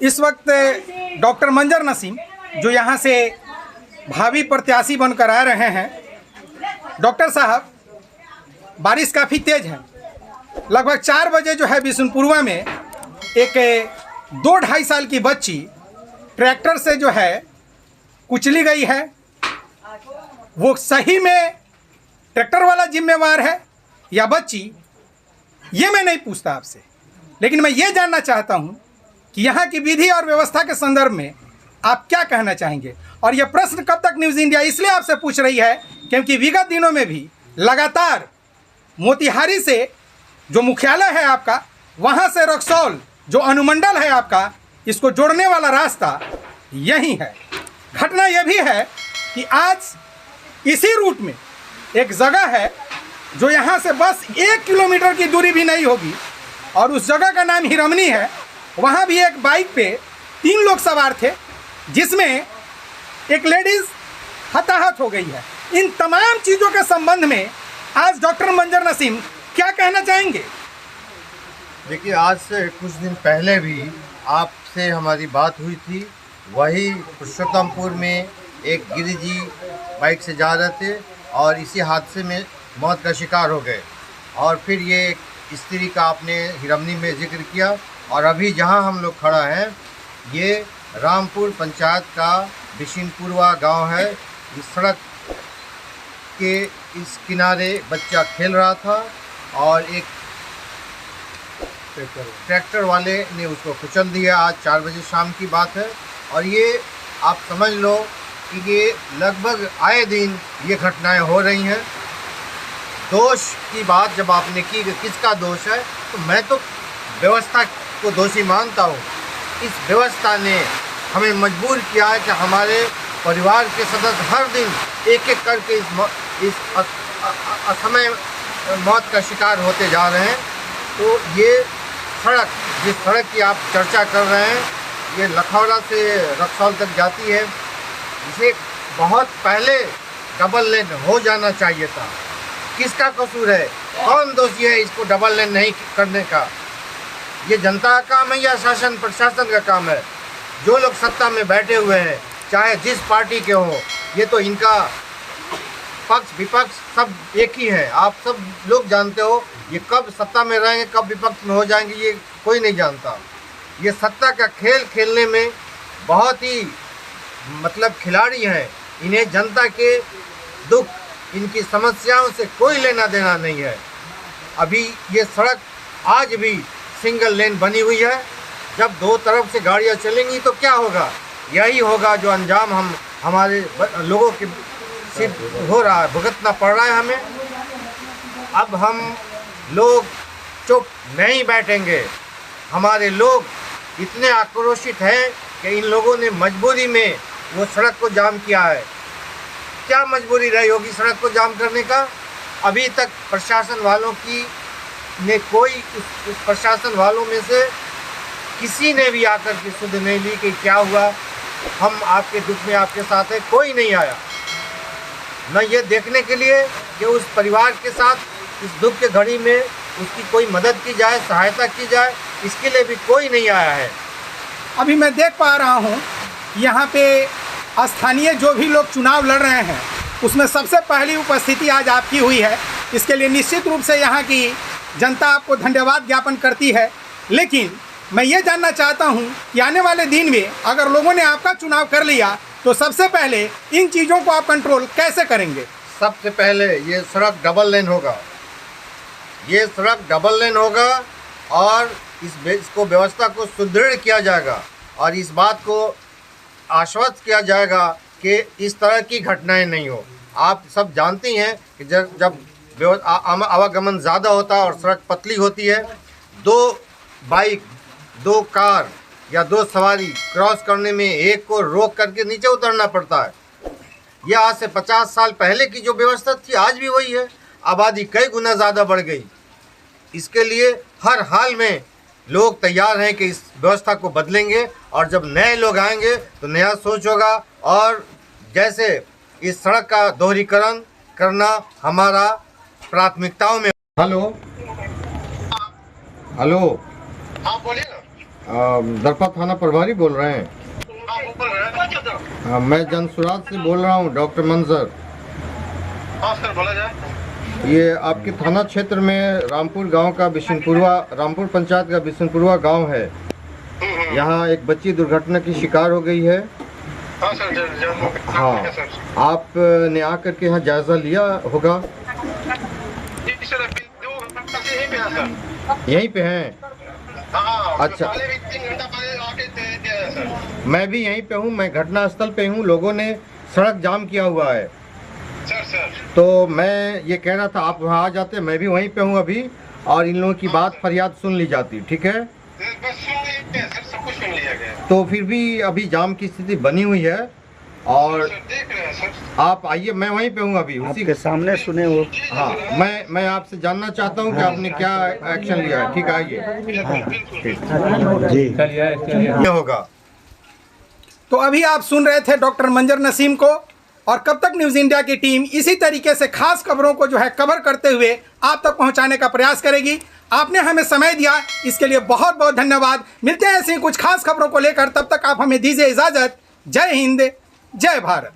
इस वक्त डॉक्टर मंजर नसीम जो यहाँ से भावी प्रत्याशी बनकर आ रहे हैं, डॉक्टर साहब, बारिश काफ़ी तेज़ है। लगभग 4 बजे जो है बिशुनपुरवा में एक 2-2.5 साल की बच्ची ट्रैक्टर से जो है कुचली गई है। वो सही में ट्रैक्टर वाला जिम्मेवार है या बच्ची, ये मैं नहीं पूछता आपसे, लेकिन मैं ये जानना चाहता हूँ कि यहाँ की विधि और व्यवस्था के संदर्भ में आप क्या कहना चाहेंगे। और यह प्रश्न कब तक न्यूज़ इंडिया इसलिए आपसे पूछ रही है क्योंकि विगत दिनों में भी लगातार मोतिहारी से जो मुख्यालय है आपका, वहाँ से रक्सौल जो अनुमंडल है आपका, इसको जोड़ने वाला रास्ता यही है। घटना यह भी है कि आज इसी रूट में एक जगह है जो यहाँ से बस 1 किलोमीटर की दूरी भी नहीं होगी, और उस जगह का नाम हिरमनी है। वहाँ भी एक बाइक पे 3 लोग सवार थे, जिसमें एक लेडीज़ हताहत हो गई है। इन तमाम चीज़ों के संबंध में आज डॉक्टर मंजर नसीम क्या कहना चाहेंगे? देखिए, आज से कुछ दिन पहले भी आपसे हमारी बात हुई थी। वही पुरुषोत्तमपुर में एक गिरिजी बाइक से जा रहे थे और इसी हादसे में मौत का शिकार हो गए। और फिर ये एक स्त्री का आपने हिरमनी में जिक्र किया, और अभी जहां हम लोग खड़ा हैं ये रामपुर पंचायत का बिशुनपुरवा गांव है। इस सड़क के इस किनारे बच्चा खेल रहा था और एक ट्रैक्टर वाले ने उसको कुचल दिया। आज 4 बजे शाम की बात है, और ये आप समझ लो कि ये लगभग आए दिन ये घटनाएं हो रही हैं। दोष की बात जब आपने की कि किसका दोष है, तो मैं तो व्यवस्था को दोषी मानता हूँ। इस व्यवस्था ने हमें मजबूर किया है कि हमारे परिवार के सदस्य हर दिन एक-एक करके इस असमय मौत का शिकार होते जा रहे हैं। तो ये सड़क, जिस सड़क की आप चर्चा कर रहे हैं, ये लखौरा से रक्सौल तक जाती है। इसे बहुत पहले डबल लेन हो जाना चाहिए था। किसका कसूर है? कौन दोषी है इसको डबल लेन नहीं करने का? ये जनता का काम है या शासन प्रशासन का काम है? जो लोग सत्ता में बैठे हुए हैं, चाहे जिस पार्टी के हों, ये तो इनका पक्ष विपक्ष सब एक ही है। आप सब लोग जानते हो, ये कब सत्ता में रहेंगे, कब विपक्ष में हो जाएंगे, ये कोई नहीं जानता। ये सत्ता का खेल खेलने में बहुत ही खिलाड़ी हैं। इन्हें जनता के दुख, इनकी समस्याओं से कोई लेना देना नहीं है। अभी ये सड़क आज भी सिंगल लेन बनी हुई है। जब 2 तरफ से गाड़ियां चलेंगी तो क्या होगा? यही होगा जो अंजाम हमारे लोगों के सिर्फ हो रहा है, भुगतना पड़ रहा है हमें। अब हम लोग चुप नहीं बैठेंगे। हमारे लोग इतने आक्रोशित हैं कि इन लोगों ने मजबूरी में वो सड़क को जाम किया है। क्या मजबूरी रही होगी सड़क को जाम करने का? अभी तक प्रशासन वालों की ने कोई उस प्रशासन वालों में से किसी ने भी आकर के सुध नहीं ली कि क्या हुआ, हम आपके दुख में आपके साथ है। कोई नहीं आया, न ये देखने के लिए कि उस परिवार के साथ इस दुख के घड़ी में उसकी कोई मदद की जाए, सहायता की जाए, इसके लिए भी कोई नहीं आया है। अभी मैं देख पा रहा हूँ यहाँ पे स्थानीय जो भी लोग चुनाव लड़ रहे हैं, उसमें सबसे पहली उपस्थिति आज आपकी हुई है। इसके लिए निश्चित रूप से यहाँ की जनता आपको धन्यवाद ज्ञापन करती है। लेकिन मैं ये जानना चाहता हूँ कि आने वाले दिन में अगर लोगों ने आपका चुनाव कर लिया तो सबसे पहले इन चीज़ों को आप कंट्रोल कैसे करेंगे? सबसे पहले ये सड़क डबल लेन होगा। ये सड़क डबल लेन होगा और इसको व्यवस्था को सुदृढ़ किया जाएगा, और इस बात को आश्वस्त किया जाएगा कि इस तरह की घटनाएं नहीं हो। आप सब जानती हैं कि जब आवागमन ज़्यादा होता है और सड़क पतली होती है, 2 बाइक, 2 कार या 2 सवारी क्रॉस करने में एक को रोक करके नीचे उतरना पड़ता है। यह आज से 50 साल पहले की जो व्यवस्था थी आज भी वही है। आबादी कई गुना ज़्यादा बढ़ गई। इसके लिए हर हाल में लोग तैयार हैं कि इस व्यवस्था को बदलेंगे, और जब नए लोग आएंगे तो नया सोच होगा। और जैसे इस सड़क का दोहरीकरण करना हमारा प्राथमिकताओं में। हेलो, हाँ बोलिए ना। दरपा थाना प्रभारी बोल रहे हैं? मैं जनसुराज से बोल रहा हूँ, डॉक्टर मंजर। हाँ सर, बोला जाए। ये आपके थाना क्षेत्र में रामपुर गांव का बिशनपुरवा, रामपुर पंचायत का बिशनपुरवा गांव है। यहाँ एक बच्ची दुर्घटना की शिकार हो गई है। हाँ सर, हाँ, आपने आकर के यहाँ जायजा लिया होगा? जी सर, अभी 2 घंटा से यहीं पे है सर। यहीं पे हैं? हाँ, अच्छा। पहले भी 3 घंटा पहले आके गए हैं सर। मैं भी यहीं पे हूँ, मैं घटना स्थल पे हूँ। लोगों ने सड़क जाम किया हुआ है, सर तो मैं ये कह रहा था आप वहाँ आ जाते, मैं भी वहीं पे हूँ अभी, और इन लोगों की बात फरियाद सुन ली जाती। ठीक है? बस सुन लिया सर, सब कुछ सुन लिया गया। तो फिर भी अभी जाम की स्थिति बनी हुई है, और सर देख रहे हैं सर। आप आइए, मैं वहीं पे हूँ अभी, उसी आपके सामने सुने वो। हाँ, मैं आपसे जानना चाहता हूँ कि आपने क्या एक्शन लिया है। ठीक है, आइए। जी ये होगा। तो अभी आप सुन रहे थे डॉक्टर मंजर नसीम को, और कब तक न्यूज़ इंडिया की टीम इसी तरीके से खास खबरों को जो है कवर करते हुए आप तक पहुंचाने का प्रयास करेगी। आपने हमें समय दिया, इसके लिए बहुत बहुत धन्यवाद। मिलते हैं ऐसी कुछ खास खबरों को लेकर, तब तक आप हमें दीजिए इजाज़त। जय हिंद, जय भारत।